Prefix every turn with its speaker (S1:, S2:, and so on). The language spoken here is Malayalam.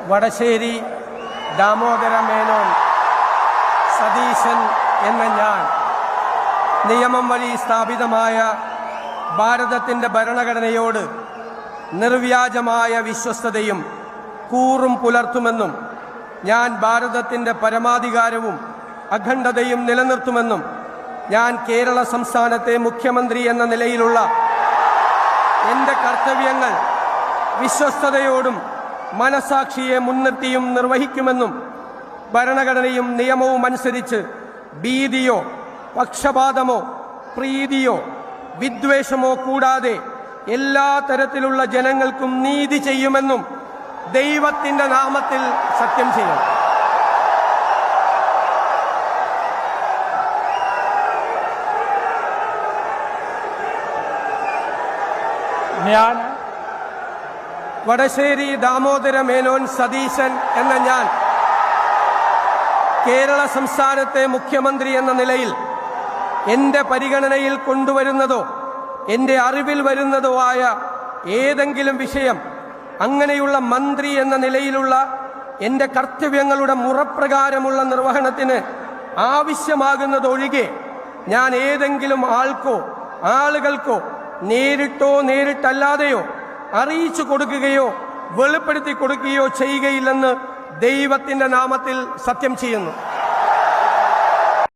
S1: വടശ്ശേരി ദാമോദര മേനോൻ സതീശൻ എന്ന ഞാൻ നിയമം വഴി സ്ഥാപിതമായ ഭാരതത്തിൻ്റെ ഭരണഘടനയോട് നിർവ്യാജമായ വിശ്വസ്തതയും കൂറും പുലർത്തുമെന്നും ഞാൻ ഭാരതത്തിൻ്റെ പരമാധികാരവും അഖണ്ഡതയും നിലനിർത്തുമെന്നും ഞാൻ കേരള സംസ്ഥാനത്തെ മുഖ്യമന്ത്രി എന്ന നിലയിലുള്ള എൻ്റെ കർത്തവ്യങ്ങൾ വിശ്വസ്തയോടും മനസാക്ഷിയെ മുൻനിർത്തിയും നിർവഹിക്കുമെന്നും ഭരണഘടനയും നിയമവും അനുസരിച്ച് ഭീതിയോ പക്ഷപാതമോ പ്രീതിയോ വിദ്വേഷമോ കൂടാതെ എല്ലാ തരത്തിലുള്ള ജനങ്ങൾക്കും നീതി ചെയ്യുമെന്നും ദൈവത്തിൻ്റെ നാമത്തിൽ സത്യം ചെയ്യും.
S2: ഞാൻ
S1: വടശ്ശേരി ദാമോദര മേനോൻ സതീശൻ എന്ന ഞാൻ കേരള സംസ്ഥാനത്തെ മുഖ്യമന്ത്രി എന്ന നിലയിൽ എൻ്റെ പരിഗണനയിൽ കൊണ്ടുവരുന്നതോ എൻ്റെ അറിവിൽ വരുന്നതോ ആയ ഏതെങ്കിലും വിഷയം അങ്ങനെയുള്ള മന്ത്രി എന്ന നിലയിലുള്ള എൻ്റെ കർത്തവ്യങ്ങളുടെ മുറപ്രകാരമുള്ള നിർവഹണത്തിന് ആവശ്യമാകുന്നതൊഴികെ ഞാൻ ഏതെങ്കിലും ആൾക്കോ ആളുകൾക്കോ നേരിട്ടോ നേരിട്ടല്ലാതെയോ അറിയിച്ചു കൊടുക്കുകയോ വെളിപ്പെടുത്തി കൊടുക്കുകയോ ചെയ്യുകയില്ലെന്ന് ദൈവത്തിൻ്റെ നാമത്തിൽ സത്യം ചെയ്യുന്നു.